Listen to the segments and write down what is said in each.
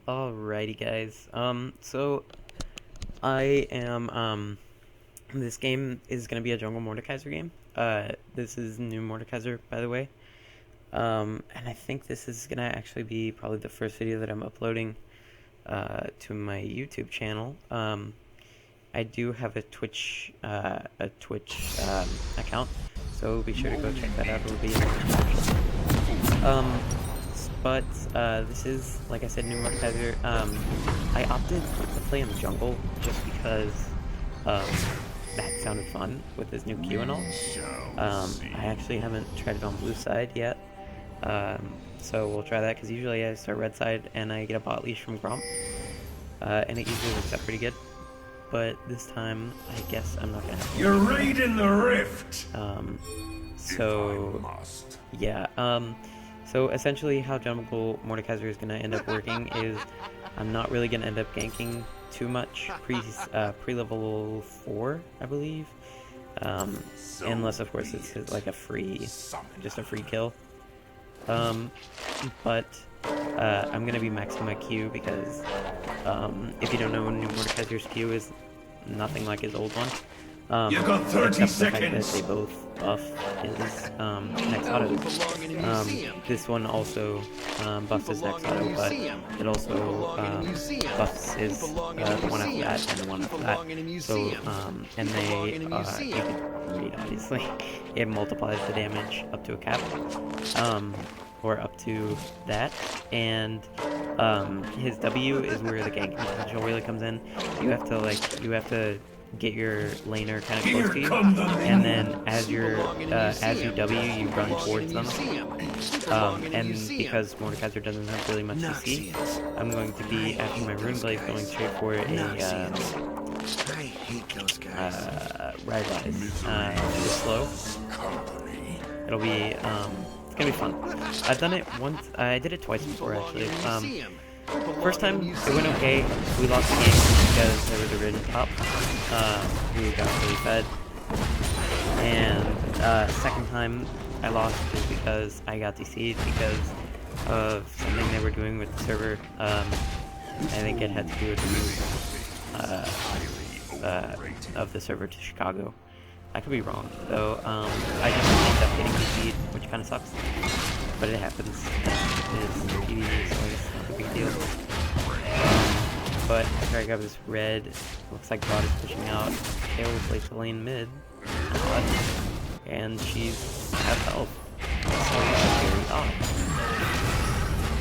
Alrighty guys, so I am, this game is gonna be a jungle Mordekaiser game. This is new Mordekaiser, by the way. And I think this is gonna actually be probably the first video that I'm uploading, to my YouTube channel. I do have a Twitch, account, so be sure to go check that out. It'll be in the description. But this is, like I said, new Mordekaiser. I opted to play in the jungle just because that sounded fun with this new Q and all. I actually haven't tried it on blue side yet, so we'll try that because usually I start red side and I get a bot leash from Gromp, and it usually works out pretty good. But this time, I guess I'm not gonna have to. You're raiding the rift. So yeah. So essentially how Jungle Mordekaiser is going to end up working is I'm not really going to end up ganking too much pre-level 4, I believe. Unless of course it's like a free, just a free kill. But I'm going to be maxing my Q because if you don't know, new Mordekaiser's Q is nothing like his old one. You got 30 seconds. They both buff his next auto. This one also buffs his next auto, but it also buffs his the one after that and the one after that. So and they you can read obviously it multiplies the damage up to a cap, or up to that, and his W is where the ganking potential really comes in. You have to get your laner kind of close to you, and then as you W, you run towards them. And because Mordekaiser doesn't have really much CC, I'm going to be, after my Rune Blade, going straight for a Ride slow. It'll be it's gonna be fun. I've done it once. I did it twice before actually. First time it went okay. We lost the game because there was a rid top. We got really fed. And second time I lost is because I got DC'd because of something they were doing with the server. I think it had to do with the move of the server to Chicago. I could be wrong though. I just ended up getting DC'd, which kind of sucks, but it happens. It is PBE, so it's not a big deal. But after I grab this red, looks like bot is pushing out. Kale plays the lane mid, and she's half health, so very off.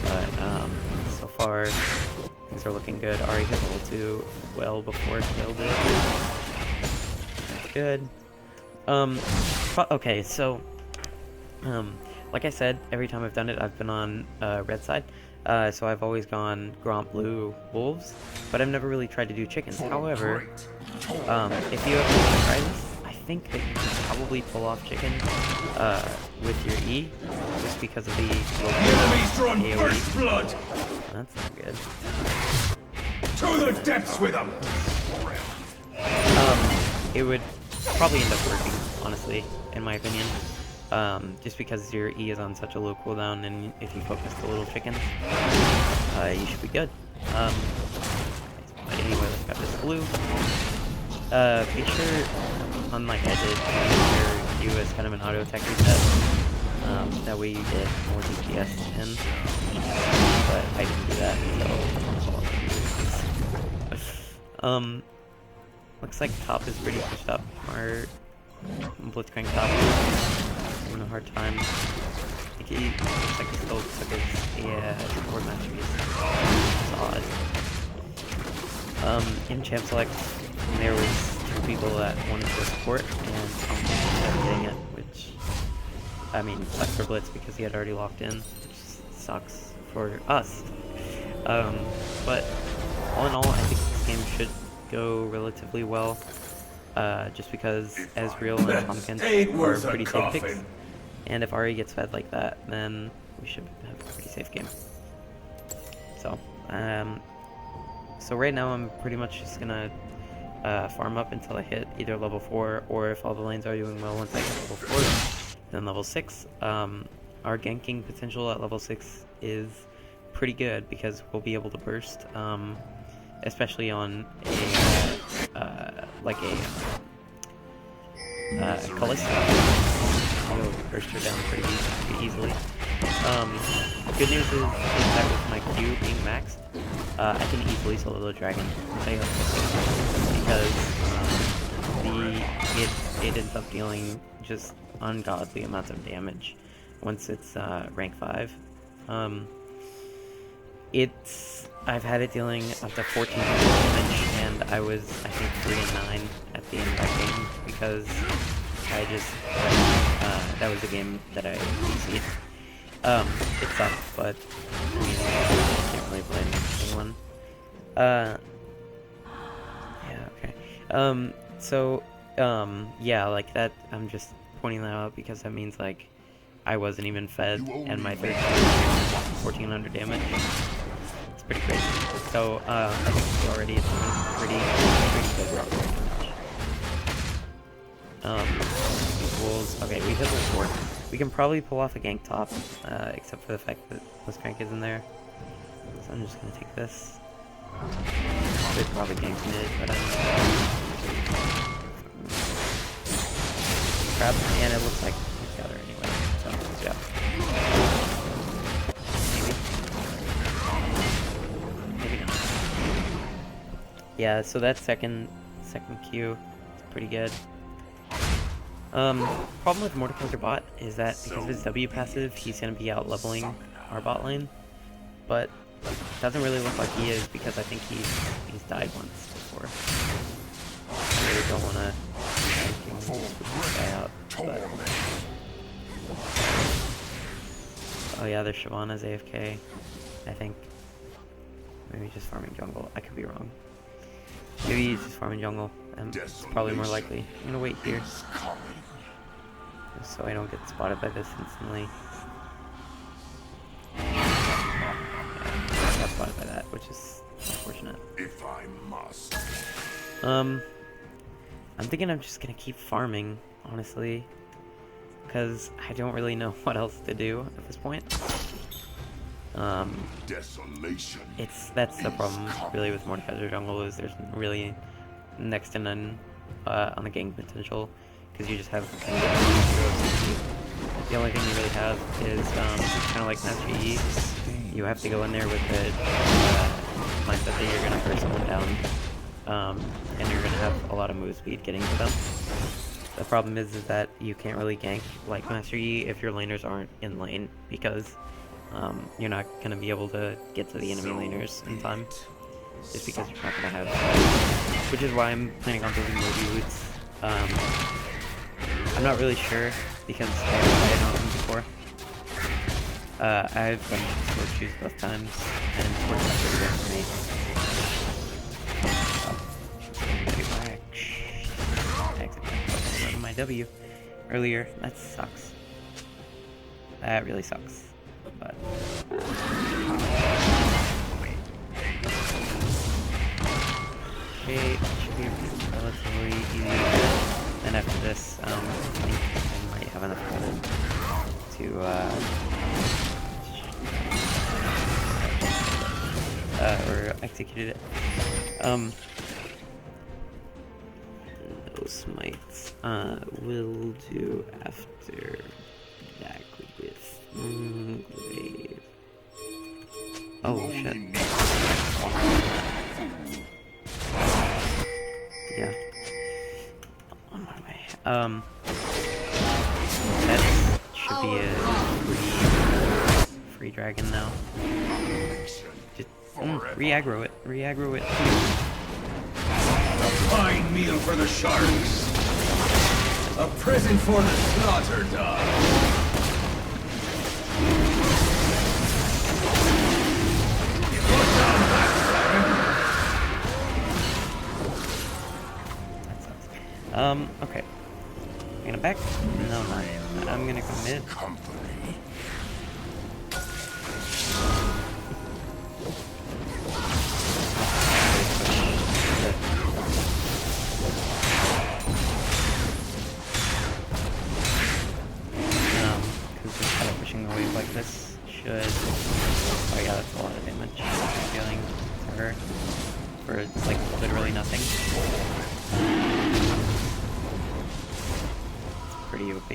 But so far things are looking good. Ari hit level 2 well before Kale did. That's good. Okay, so like I said, every time I've done it, I've been on red side. So I've always gone Gromp blue wolves, but I've never really tried to do chickens. However, if you ever try this, I think that you can probably pull off chicken with your E, just because of the Enemies drawn first blood. That's not good. To the depths with them. It would probably end up working, honestly, in my opinion. Just because your E is on such a low cooldown, and if you focus the little chickens, you should be good. But anyway, let's grab this blue. Be sure, unlike I did, your Q is kind of an auto attack reset. That way you get more DPS in. But I didn't do that, so looks like top is pretty pushed up. Our Blitzcrank top having a hard time. I think he looks like he still took his support masteries. It's odd. In champ select, there was 2 people that wanted to support, and I'm getting it, which, I mean, sucks for Blitz because he had already locked in, which sucks for us. But all in all, I think this game should go relatively well. Just because Ezreal and Pumpkin are pretty safe picks, and if Ari gets fed like that, then we should have a pretty safe game. So, so right now I'm pretty much just gonna farm up until I hit either level 4, or if all the lanes are doing well, once I get level 4, then level 6. Our ganking potential at level 6 is pretty good because we'll be able to burst, especially on a Callisto. We'll burst her down pretty easily. Good news is that with my Q being maxed, I can easily solo the dragon because it ends up dealing just ungodly amounts of damage once it's rank 5. I've had it dealing up to 14 damage, and I was, I think, 3-9 at the end of that game because I just that was a game that I PC'd. It sucked, but I mean, I can't really blame anyone. Yeah, okay. Yeah, like that, I'm just pointing that out because that means, like, I wasn't even fed, and my third kill was 1400 damage. It's pretty crazy. So, I think it's already pretty good rock damage. Okay, we hit level 4. We can probably pull off a gank top, except for the fact that Blitzcrank is in there. So I'm just gonna take this. They probably gank mid, but I don't know. Crap, and it looks like he's got her anyway, so yeah. Maybe not. Yeah, so that second Q is pretty good. Problem with Mordekaiser bot is that because of his W passive, he's gonna be out leveling our bot lane, but it doesn't really look like he is because I think he's died once before. I really don't want to this guy out, but... Oh yeah, there's Shyvana's AFK, I think. Maybe he's just farming jungle. I could be wrong. Maybe he's just farming jungle, and it's probably more likely. I'm gonna wait here, so I don't get spotted by this instantly. Yeah, I got spotted by that, which is unfortunate. If I must. I'm thinking I'm just gonna keep farming, honestly, because I don't really know what else to do at this point. Desolation. That's the problem really with Mordekaiser jungle, is there's really next to none on the gank potential, because you just have the only thing you really have is kind of like Master E. You have to go in there with the mindset that you're gonna hurt someone down, and you're gonna have a lot of move speed getting to them. The problem is that you can't really gank like Master E if your laners aren't in lane, because you're not going to be able to get to the enemy laners in time, just because you're not going to have, which is why I'm planning on building Moby Roots. I'm not really sure, because I haven't played on them before. I've done sword shoes both times, and it's worked out pretty good for me. My W earlier. That sucks. That really sucks. But okay, it should be relatively easy. And after this, I think I might have enough credit to or executed it. Those smites will do after that with Glaive. Oh shit. Yeah. On my way. That should be a free dragon now. Just re-aggro it. Re-aggro it. A fine meal for the sharks. A present for the slaughter dog. Okay. I'm gonna back? No, I'm not. I'm gonna come mid. Because just kind of pushing the wave like this should... Oh yeah, that's a lot. for like literally nothing. It's pretty OP.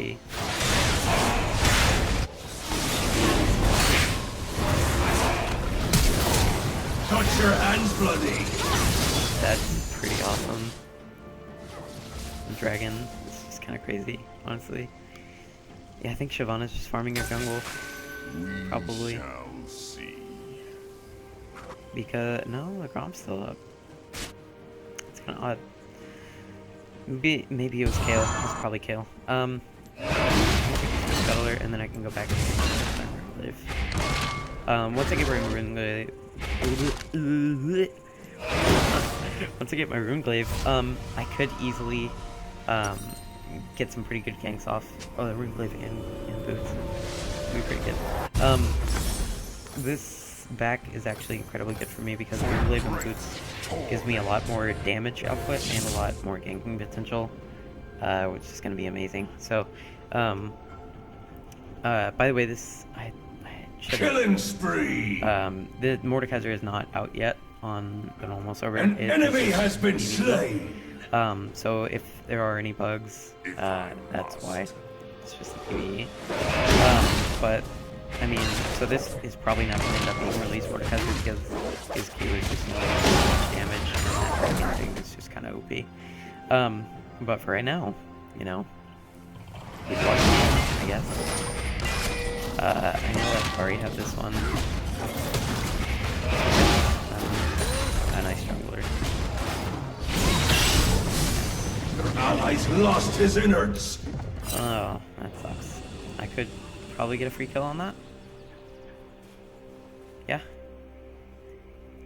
Touch your hands, bloody! That's pretty awesome. Dragon is just kind of crazy, honestly. Yeah, I think Shyvana's just farming her jungle. Probably. Because, no, the Grom's still up. It's kind of odd. Maybe it was Kale. It was probably Kale. Scuttler, and then I can go back and live. Once I get my Rune Glaive... Once I get my Rune Glaive, I could easily, get some pretty good ganks off. Oh, the Rune Glaive and boots. It'd be pretty good. This back is actually incredibly good for me because Rune Glaive and boots gives me a lot more damage output and a lot more ganking potential, which is going to be amazing. So, by the way, this, I should have... Killing spree! The Mordekaiser is not out yet on the normal server. An enemy has been slain! So if there are any bugs, that's why. It's just a PBE. But, I mean, so this is probably not going to end up being released Mordekaiser because his Q is just not much damage, and that thing is just kind of OP. But for right now, you know, he's watching it, I guess. I know I already have this one. A nice jungler. Your allies lost his innards! Oh, that sucks. I could probably get a free kill on that. Yeah.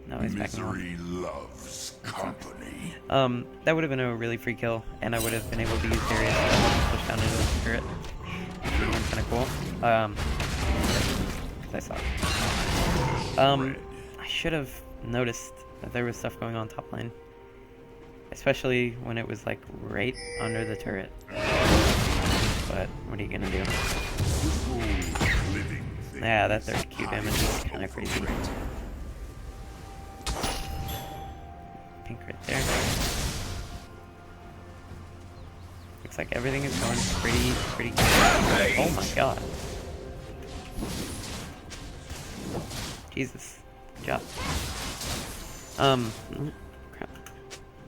No, he's backing off. Misery loves company. That would have been a really free kill, and I would have been able to use Darius to push down into the turret. Kind of cool. I suck. I should have noticed that there was stuff going on top lane. Especially when it was like right under the turret. But what are you gonna do? Yeah, that 30Q damage is kind of crazy. Pink right there. Looks like everything is going pretty good. Oh my god. Jesus. Good job. Crap.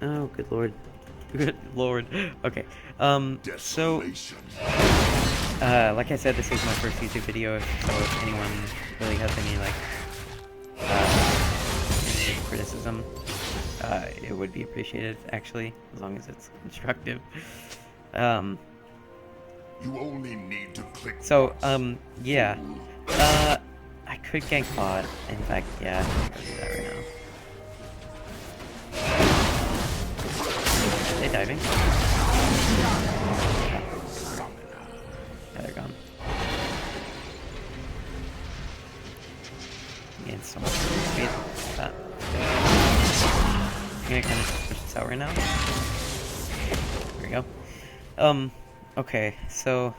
Oh, good lord. Good lord. Okay. So, like I said, this is my first YouTube video, so if anyone really has any, like, any criticism, it would be appreciated, actually, as long as it's constructive. You only need to click. So, yeah. I could gank bot. In fact, yeah, I can do that right now. Are they diving? Yeah, they're gone. Gain so much speed. That. I'm gonna kind of just push this out right now. There we go. Okay, so...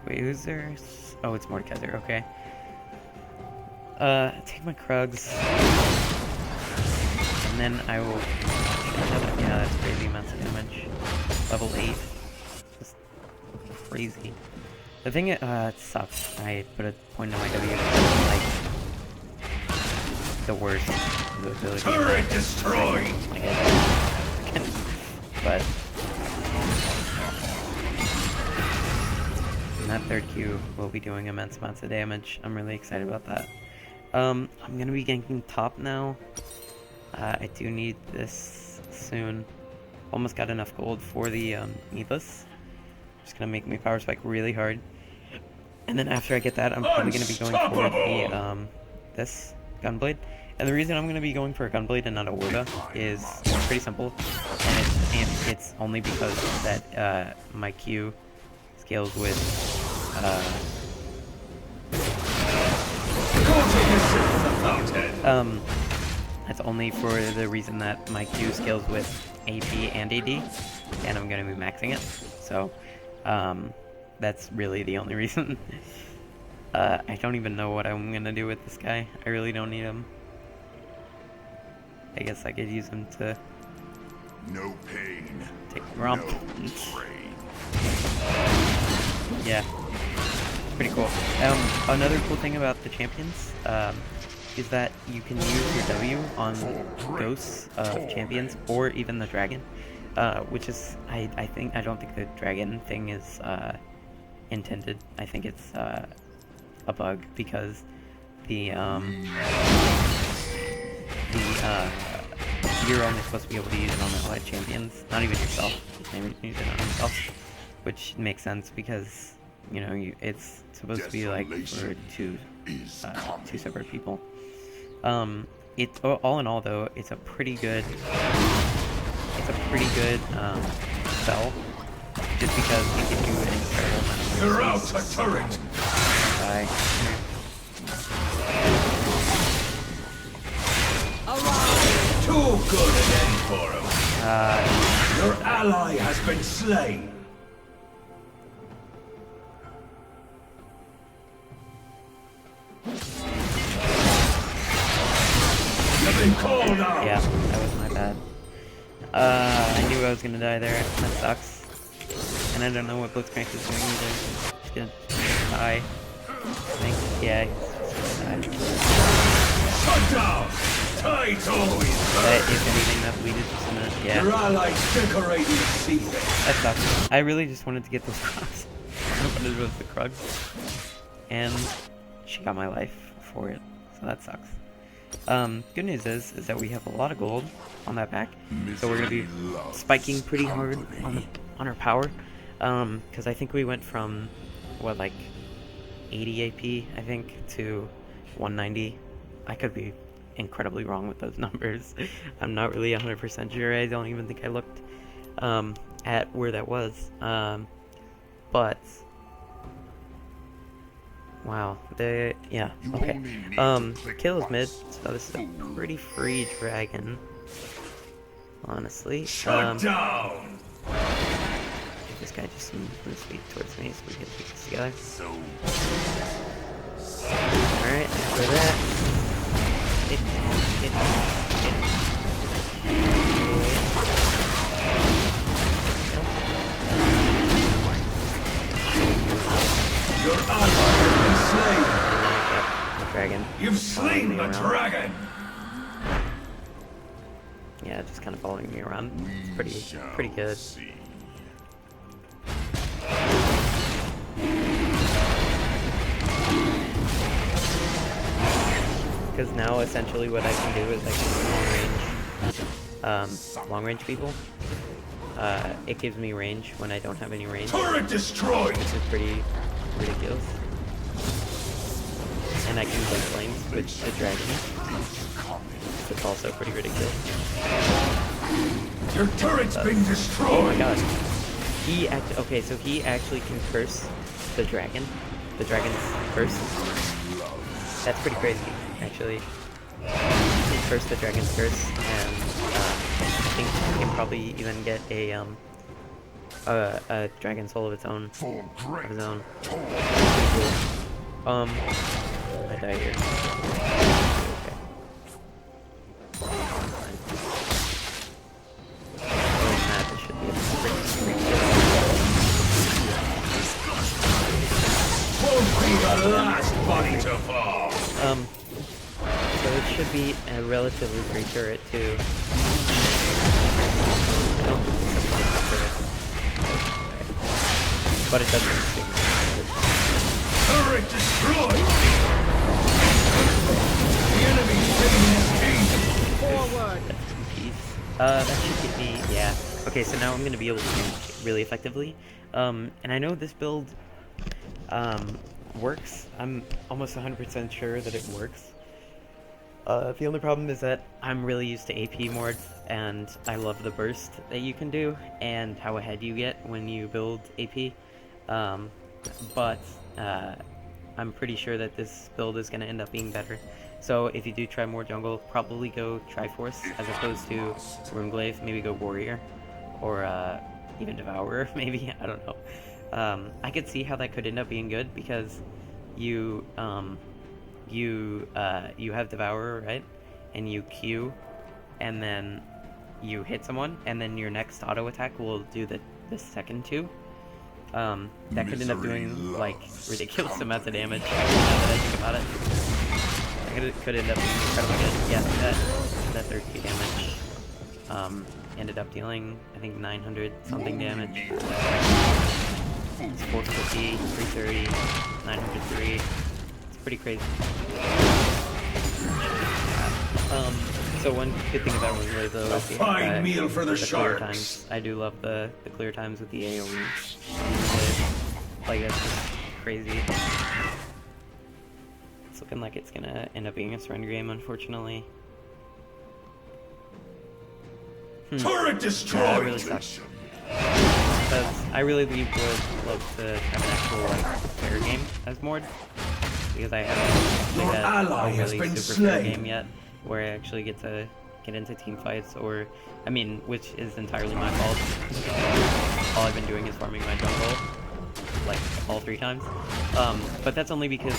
Wait, who's there? Oh, it's Mordekaiser, okay. Take my Krugs. And then I will... Yeah, that's crazy amounts of damage. Level 8. Just crazy. The thing, it sucks. I put a point on my W, like... the worst the ability. Turret destroyed! But... that third Q will be doing immense amounts of damage. I'm really excited about that. I'm gonna be ganking top now. I do need this soon. Almost got enough gold for the Needless. Just gonna make my power spike really hard. And then after I get that, I'm probably gonna be going for the this Gunblade. And the reason I'm gonna be going for a Gunblade and not a Warda is pretty simple. And it's only because that my Q scales with that's only for the reason that my Q scales with AP and AD, and I'm gonna be maxing it. So that's really the only reason. I don't even know what I'm gonna do with this guy. I really don't need him. I guess I could use him to No pain. take the romp. Train. Yeah, pretty cool. Another cool thing about the champions is that you can use your W on ghosts of champions or even the dragon, which is I don't think the dragon thing is intended. I think it's a bug because the you're only supposed to be able to use it on allied champions, not even yourself. You can't even use it on yourself, which makes sense because you know it's supposed to be like for two separate people. It's all in all though, it's a pretty good spell, just because you can do an incredible amount of You're out a turret. Die. Too good an end for him. Your ally has been slain. You've been called out. Yeah, that was my bad. I knew I was gonna die there. That sucks. And I don't know what Blitzcrank is doing either. He's gonna die. I think. Yeah. He's gonna die. Shut down. Tight always. If anything, that bleeded just a minute. Yeah. Your allies decorating the sea. That sucks. I really just wanted to get those crocs. I wanted was the Krugs. And she got my life for it. So that sucks. Good news is that we have a lot of gold on that pack. So we're gonna be spiking pretty hard on our power. Because I think we went from what, like 80 AP I think to 190. I could be incredibly wrong with those numbers. I'm not really 100% sure. I don't even think I looked at where that was. But wow, yeah, okay. Kill is mid, so this is a pretty free dragon, honestly. Shut down. Give this guy just some speed towards me so we can pick this together. Alright, after that, Your ally has been slain. the dragon. You've slain the dragon. Yeah, just kind of following me around. It's pretty good. Because now essentially what I can do is I can long range people. It gives me range when I don't have any range. Turret destroyed. Which is pretty ridiculous. And I can play flames with the dragon. It's also pretty ridiculous. Your turret's been destroyed. Oh my god. Okay, so he actually can curse the dragon. The dragon's curse. That's pretty crazy, actually. He can curse the dragon's curse, and I think he can probably even get a dragon soul of its own. I die here. Okay. This should be a pretty Won't be the last body to fall. So it should be a relatively free turret too. I don't think it's a turret. But it doesn't stick. Turret destroyed. The enemy's taking his kingdom. Forward. That should get me, yeah. Okay, so now I'm gonna be able to gank really effectively. And I know this build works. I'm almost 100% sure that it works. The only problem is that I'm really used to AP mords, and I love the burst that you can do, and how ahead you get when you build AP. But I'm pretty sure that this build is going to end up being better. So if you do try more jungle, probably go Triforce as opposed to Runeglaive. Maybe go Warrior, or even Devourer, maybe. I don't know. I could see how that could end up being good because you have Devourer, right? And you Q and then you hit someone, and then your next auto attack will do the second two. That could end up doing like ridiculous amounts of damage. Now that I think about it, that could end up being incredibly good. Yeah, that 30 damage ended up dealing, I think, 900 something damage. It's 450, 330, 903. It's pretty crazy. So one good thing about Wingler though is fine meal for the clear sharks. times. I do love the clear times with the AoE. Like, that's just crazy. It's looking like it's gonna end up being a surrender game, unfortunately. Turret destroyed. That really sucks. Because I really would love to have an actual like fair game as Mord, because I haven't played a really super fair game yet, where I actually get to get into team fights, or I mean, which is entirely my fault. All I've been doing is farming my jungle, like all 3 times. But that's only because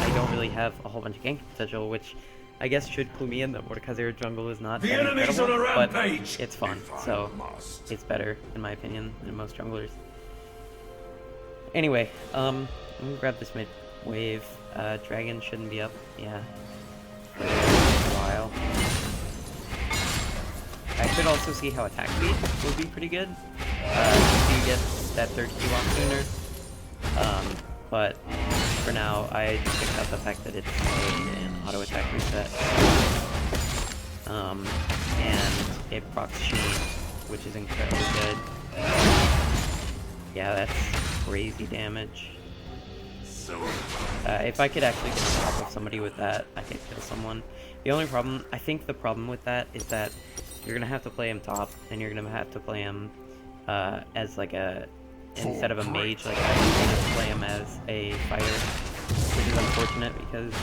I don't really have a whole bunch of gank potential, which I guess should clue me in that Mordekaiser jungle is not that incredible, but it's fun, so it's better, in my opinion, than most junglers. Anyway, let me grab this mid wave. Dragon shouldn't be up, yeah, for a while. I could also see how attack speed would be pretty good, if you get that 3rd Q off sooner. But for now, I just picked out the fact that it's an auto attack reset. And it procs Sheen, which is incredibly good. Yeah, that's crazy damage. If I could actually get on top of somebody with that, I could kill someone. The only problem, I think the problem with that is that you're gonna have to play him top, and you're gonna have to play him as like a, instead of a mage, like I just play him as a fighter, which is unfortunate because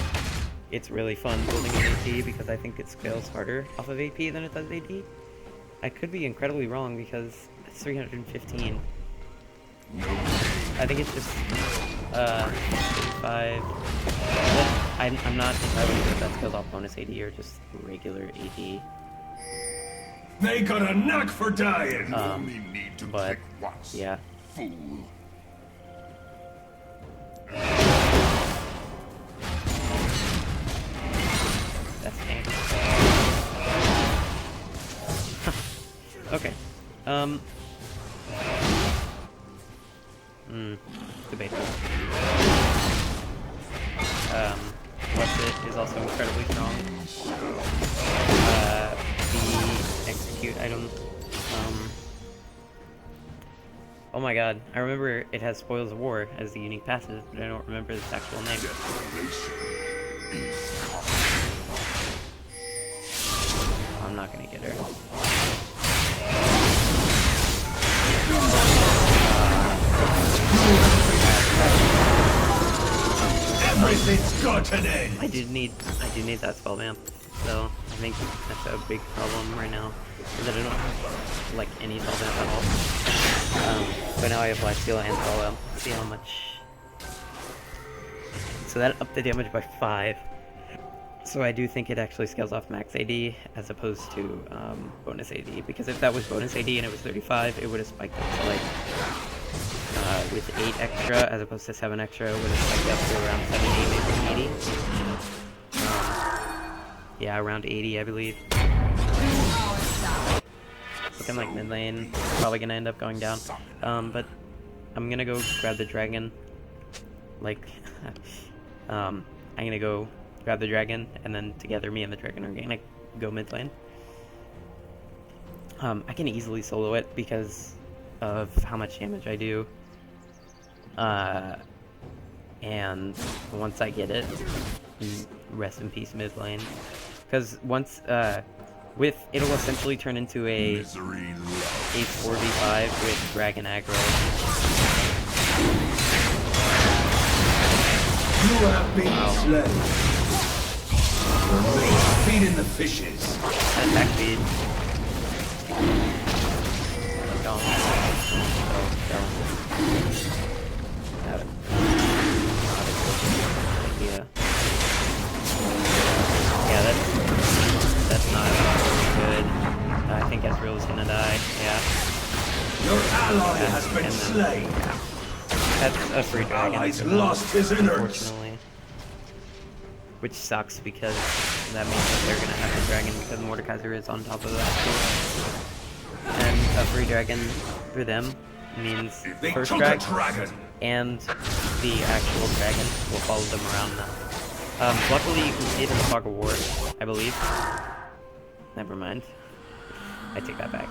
it's really fun building an AP, because I think it scales harder off of AP than it does AD. I could be incredibly wrong because it's 315. I think it's just 35. I'm not entirely sure if that scales off bonus AD or just regular AD. They got a knack for dying. But yeah. That's tank. Okay. Debatable. What's it is also incredibly strong. The execute item. Oh my god, I remember it has Spoils of War as the unique passive, but I don't remember its actual name. I'm not gonna get her. Everything's got an end. I do need that spell vamp, so I think that's a big problem right now, is that I don't have like any spell vamp at all. But now I have lifesteal and spell vamp. Let's see how much. So that upped the damage by 5. So I do think it actually scales off max AD as opposed to bonus AD, because if that was bonus AD and it was 35, it would have spiked up to like with 8 extra as opposed to 7 extra, it would have spiked up to around 70, maybe 80. Yeah, around 80, I believe. Looking like mid lane, probably gonna end up going down. But I'm gonna go grab the dragon. Like, I'm gonna go grab the dragon, and then together me and the dragon are gonna go mid lane. I can easily solo it because of how much damage I do. And once I get it, rest in peace mid lane. Because once, it'll essentially turn into a 4v5 with dragon aggro. You have been slain. Feeding the fishes. Attack speed. Go. Have it. Yeah, that's not good. ally has been and then slain. that's a free dragon. Allies lost his innards. Unfortunately. Which sucks because that means that they're gonna have the dragon because Mordekaiser is on top of that too. And a free dragon for them means They first took drag a dragon. and the actual dragon will follow them around now. Luckily you can see it in the Fog of War, I believe. Never mind. I take that back.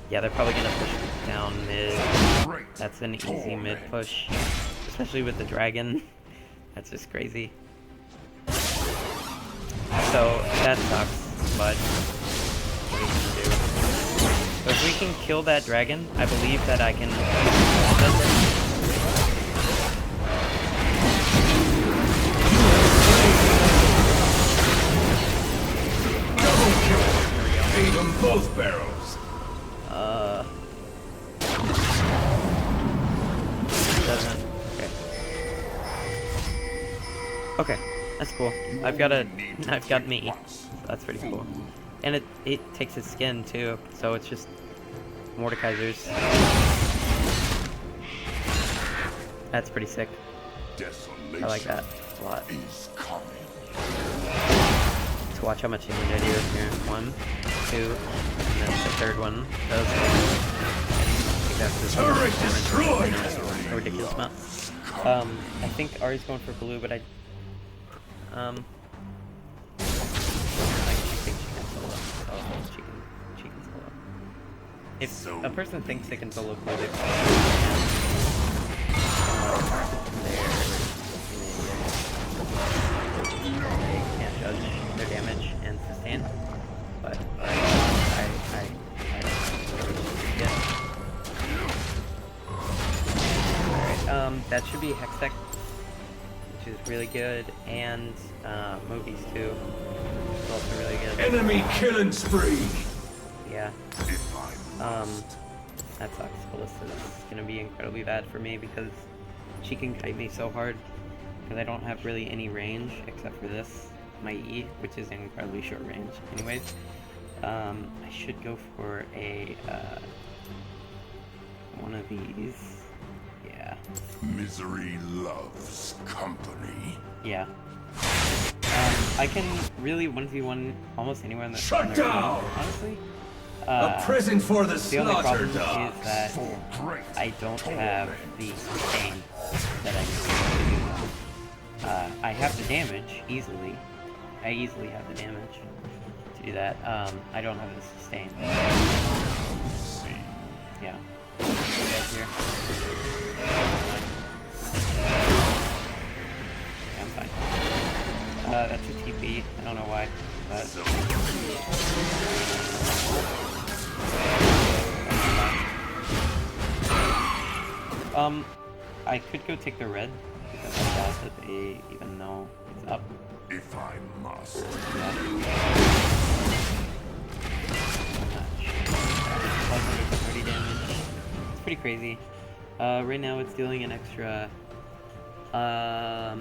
Yeah, they're probably gonna push down mid. That's an easy mid push. Especially with the dragon. That's just crazy. So that sucks, but what are you gonna do? So if we can kill that dragon, I believe that I can Double kill. Beat them both barrels. Doesn't. Okay, that's cool. I've got me. That's pretty cool. And it takes his skin too, so it's just Mordekaiser's. That's pretty sick. I like that a lot. To watch how much damage I do here. 1, 2, and then the third one does. I think that's just a ridiculous amount. I think Ari's going for blue, but I think she can solo. Oh, she can solo. If a person thinks they can solo blue, they can't judge their damage and sustain. But I Alright, that should be Hextech, which is really good, and movies too. It's also really good. Enemy killing spree. Yeah. That sucks. Ballista is gonna be incredibly bad for me because she can kite me so hard because I don't have really any range except for this, my E, which is incredibly short range. Anyways, I should go for a one of these. Yeah. Misery loves company. Yeah. I can really 1v1 almost anywhere in the Shut down! honestly. A prison for the The only slaughter problem is dogs. that I don't have the sustain that I need to do. I have the damage easily. I easily have the damage to do that. I don't have the sustain. Yeah. Here. Yeah, I'm fine. That's a TP. I don't know why, but I could go take the red because I doubt that they even know it's up. If I must. Yeah. 1230 damage. It's pretty crazy. Right now it's dealing an extra. Yeah,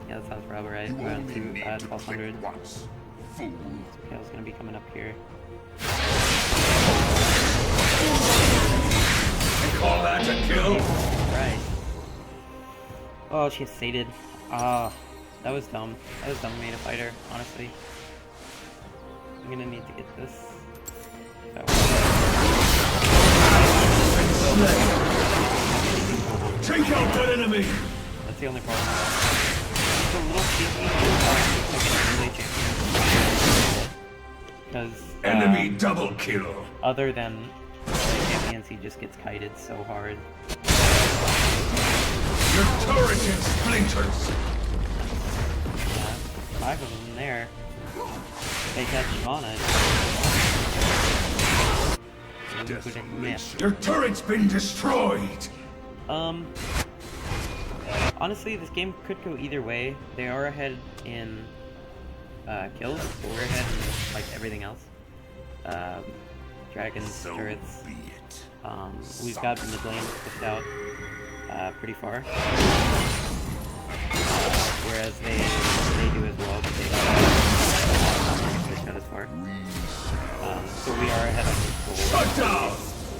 that sounds probably right. Around 1200. So Kale's gonna be coming up here. Call that a kill? Right. Oh, she has sated. Ah, that was dumb. That was dumb of me to fight her, honestly. I'm gonna need to get this. Take out that enemy! That's the only problem. It's a little cheeky. Because Enemy double kill. other than champions, he just gets kited so hard. Your turret in splinters. Yeah, 5 of them there. They catch him on it. Your turret's been destroyed. Honestly, this game could go either way. They are ahead in kills, but we're ahead in like everything else. Dragons, turrets. We've got mid lane pushed out pretty far, whereas they do as well, but they don't push out as far. So we are ahead on this goal. Shut down!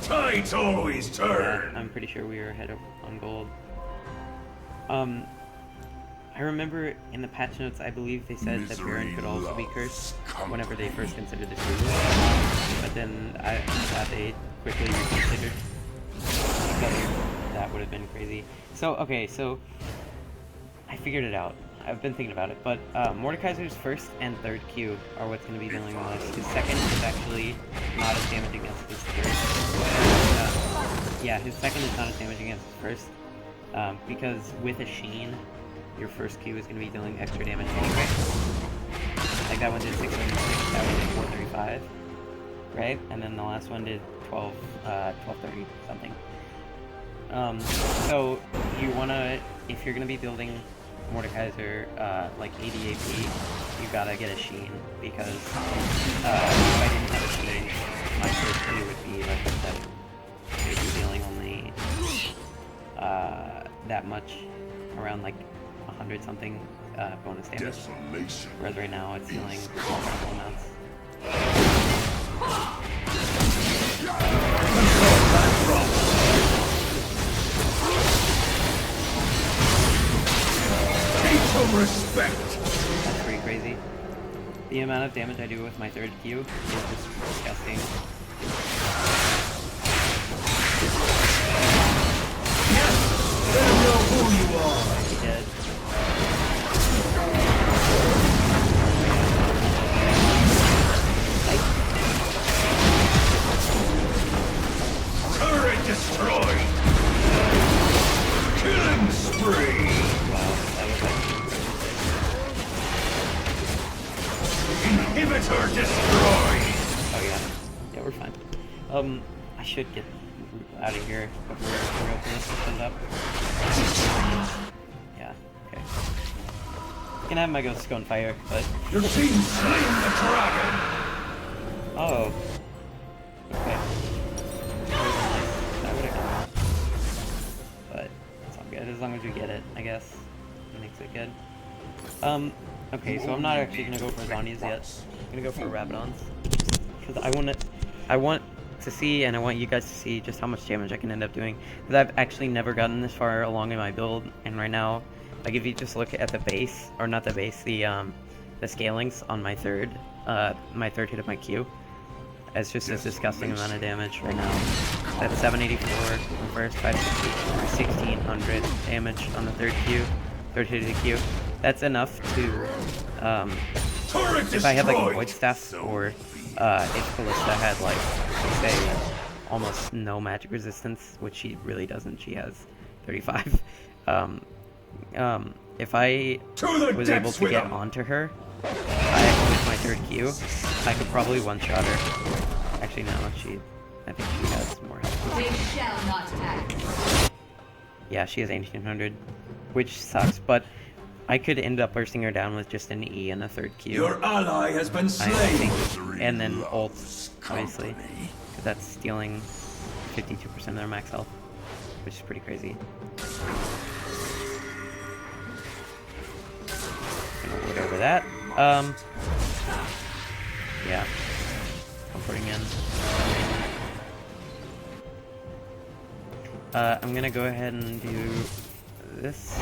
Time fates always Yeah, turn. I'm pretty sure we were ahead on gold. I remember in the patch notes, I believe they said that Baron could also be cursed whenever they first considered the series, but then I thought they quickly reconsidered because that would have been crazy. So, okay, so I figured it out. I've been thinking about it, but Mordekaiser's first and third Q are what's going to be dealing with this. His second is actually not as damaging as his third. Yeah, his second is not as damaging as his first, because with a Sheen, your first Q is going to be dealing extra damage anyway. Like that one did 606, that one did 435, right? And then the last one did 1230 something. So you wanna, if you're gonna be building Mordekaiser like 80 AP, you gotta get a Sheen, because if I didn't have a Sheen, my first Q would be, like I said, it would be dealing only that much, around like 100 something bonus damage. Whereas right now it's dealing incredible amounts. Respect. That's pretty crazy. The amount of damage I do with my third Q is just disgusting. Yes, let him know who you are. He did. Turret destroyed. Killing spree. Wow, that was like... Inhibitor destroyed! Oh yeah. Yeah, we're fine. I should get out of here before the real police comes up. Yeah, okay. You can have my ghost go on fire, but... Your team slain the dragon! Oh. Okay. That would have come. But it's all good, as long as we get it, I guess. It makes it good. Okay, so I'm not actually gonna go for Zhonya's yet. I'm gonna go for Rabadon's. Because I want to see, and I want you guys to see just how much damage I can end up doing. Because I've actually never gotten this far along in my build, and right now, like if you just look at the base, or not the base, the scalings on my third hit of my Q, it's just a disgusting amount of damage right now. That's 784 on the first, 560, 1600 damage on the third hit of the Q. That's enough to, if I had like a Void Staff, or if Callista had like, say, almost no magic resistance, which she really doesn't, she has 35, if I was able to get onto her, with my third Q, I could probably one-shot her. Actually, no, I think she has more health. They shall not act. Yeah, she has 1800, which sucks, but I could end up bursting her down with just an E and a third Q. Your ally has been slain. And then ult, obviously, because that's stealing 52% of their max health, which is pretty crazy. Gonna ward over that. Yeah. I'm putting in. I'm gonna go ahead and do this,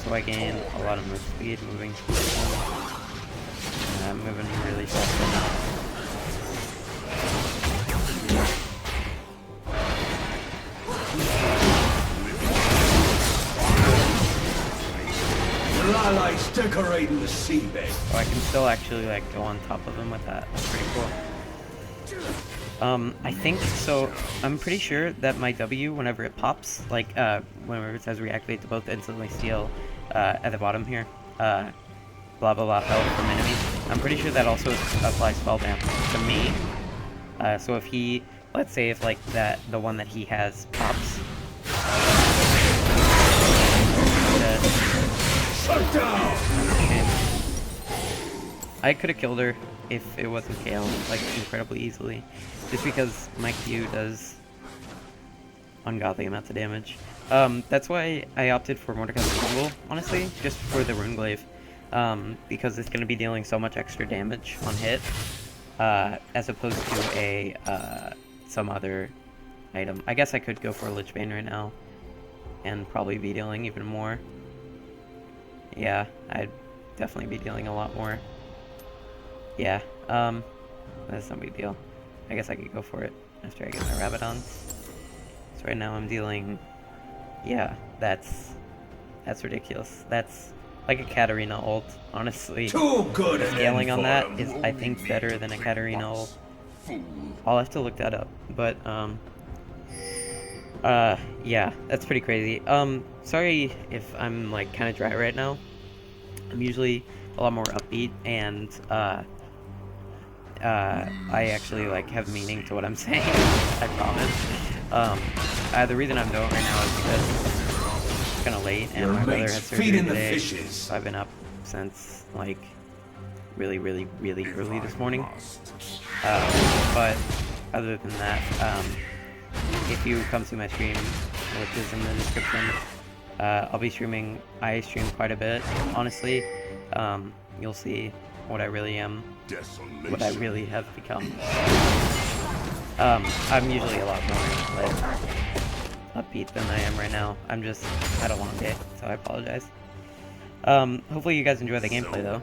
so I gain a lot of move speed moving. I'm moving really fast right now. Your allies decorating the seabed. Oh, I can still actually like go on top of him with that. That's pretty cool. I think so. I'm pretty sure that my W, whenever it pops, like whenever it says reactivate to both instantly steal at the bottom here, blah blah blah health from enemies. I'm pretty sure that also applies spell damp to me. So if he, let's say if like the one that he has pops. Shut down. I could have killed her if it wasn't KO, like incredibly easily, just because my Q does ungodly amounts of damage. That's why I opted for Mordekaiser Jungle, honestly, just for the Runeglaive, because it's going to be dealing so much extra damage on hit, as opposed to a some other item. I guess I could go for a Lich Bane right now and probably be dealing even more. Yeah, I'd definitely be dealing a lot more. Yeah, that's no big deal. I guess I could go for it after I get my rabbit on. So right now I'm dealing, yeah, that's ridiculous. That's like a Katarina ult, honestly. Too good. Scaling on that is, I think, better than a Katarina ult. I'll have to look that up, but, yeah, that's pretty crazy. Sorry if I'm, like, kind of dry right now. I'm usually a lot more upbeat, and, I actually, like, have meaning to what I'm saying, I promise. The reason I'm going right now is because it's kind of late, and my brother had surgery today, so I've been up since, like, really early this morning. But other than that, if you come see my stream, which is in the description, I'll be streaming. I stream quite a bit, honestly. You'll see what I really am, what I really have become. I'm usually a lot more, like, upbeat than I am right now. I'm just had a long day, so I apologize. Hopefully you guys enjoy the gameplay, though.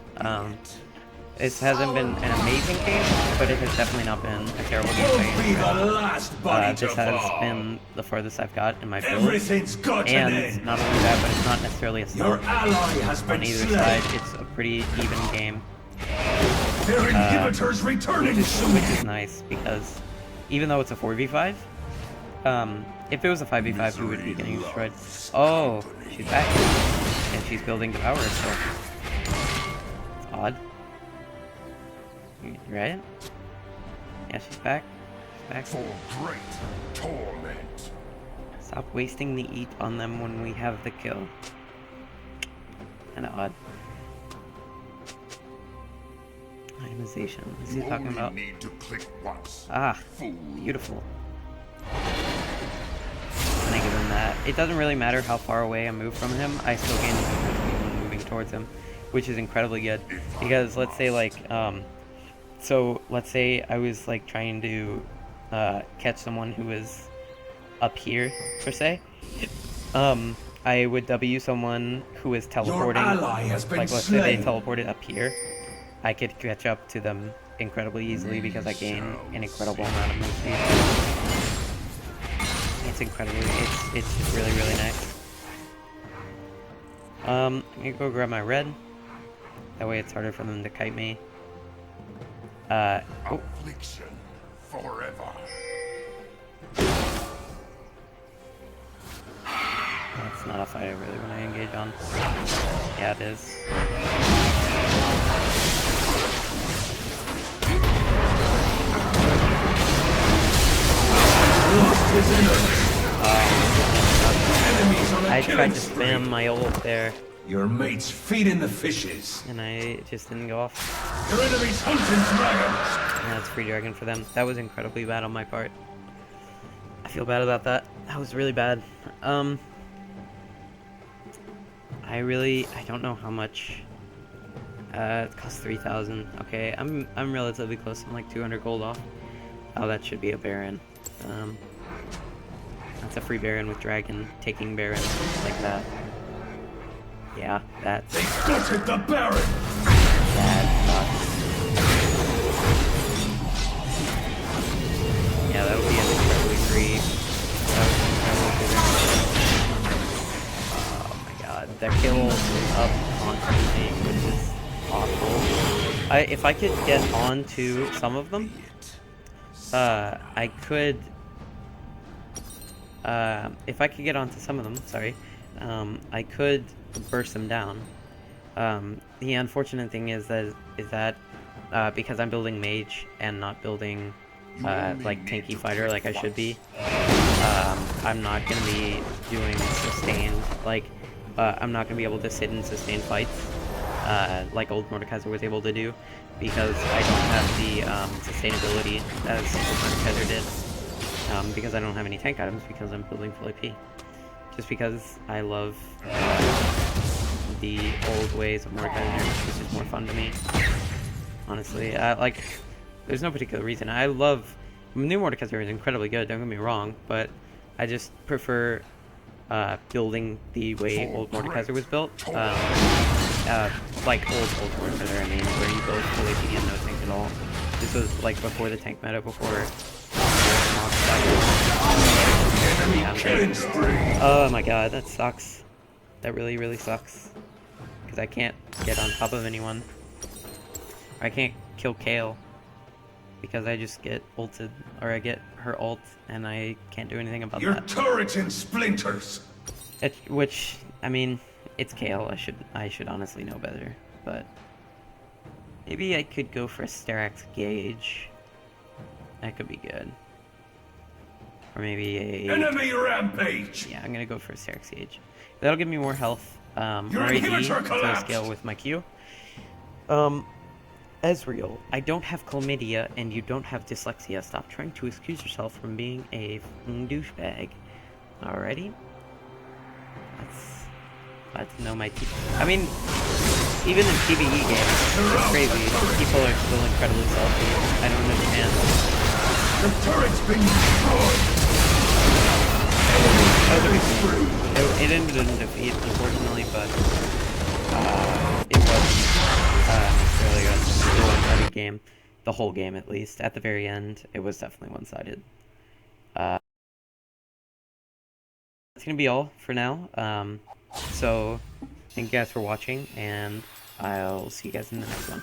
This hasn't been an amazing game, but it has definitely not been a terrible gameplay. This has been the farthest I've got in my build, and not only that, but it's not necessarily a slump on either side. It's a pretty even game, which is nice, because even though it's a 4v5, if it was a 5v5, we would be getting destroyed. Oh, she's back, and she's building the power herself. It's odd. Right? Yeah, she's back. She's back. For great torment. Stop wasting the eat on them when we have the kill. Kinda odd. Itemization. What's he talking about? Need to click once. Ah, beautiful. And I give him that. It doesn't really matter how far away I move from him, I still gain when moving towards him, which is incredibly good. Because let's say, like, so let's say I was, like, trying to catch someone who was up here, per se. I would W someone who is teleporting. Like, let's say they teleported up here. I could catch up to them incredibly easily because I gain an incredible amount of move speed. It's incredibly, it's just really nice. I'm gonna go grab my red. That way it's harder for them to kite me. Affliction forever. That's not a fight I really want to engage on. Yeah, it is. I tried to spam my ult there. Your mate's feeding the fishes. And I just didn't go off. Your enemy's hunting dragons. Yeah, it's free dragon for them. That was incredibly bad on my part. I feel bad about that. That was really bad. I don't know how much. It costs 3,000. Okay, I'm relatively close. I'm like 200 gold off. Oh, that should be a Baron. That's a free Baron with dragon. Taking Baron like that. Yeah, that's... They gutted the Baron! That sucks. Yeah, that would be an incredibly free... That was incredibly good. Oh my god. That kill is up constantly, which is awful. If I could get onto some of them, I could... if I could get onto some of them, sorry, I could burst them down. The unfortunate thing is that because I'm building mage and not building like tanky fighter like I should be, I'm not gonna be doing sustained, like I'm not gonna be able to sit in sustained fights like old Mordekaiser was able to do, because I don't have the sustainability as old Mordekaiser did, because I don't have any tank items because I'm building full AP. Just because I love the old ways of Mordekaiser, which is more fun to me. Honestly, like, there's no particular reason. I love New Mordekaiser is incredibly good, don't get me wrong, but I just prefer building the way old Mordekaiser was built. Like old Mordekaiser, I mean, where you build fully HP and no tank at all. This was like before the tank meta, before oh my god, that sucks. That really, really sucks. Because I can't get on top of anyone. Or I can't kill Kale. Because I just get ulted, or I get her ult, and I can't do anything about Your that. turret's in splinters. Which, I mean, it's Kale. I should honestly know better. But maybe I could go for a Sterax Gauge. That could be good. Or maybe a... Enemy rampage! Yeah, I'm gonna go for a Sterax Gauge. That'll give me more health. Your More AD inhibitor to collapsed! scale with my Q. Ezreal, I don't have chlamydia and you don't have dyslexia. Stop trying to excuse yourself from being a douchebag. Alrighty? Let's know my team. I mean, even in PBE games, it's crazy. People are still incredibly salty. I don't understand. The turret's been destroyed! It ended in defeat, unfortunately, but it wasn't necessarily a one-sided game. The whole game, at least. At the very end, it was definitely one-sided. That's gonna be all for now. So, thank you guys for watching, and I'll see you guys in the next one.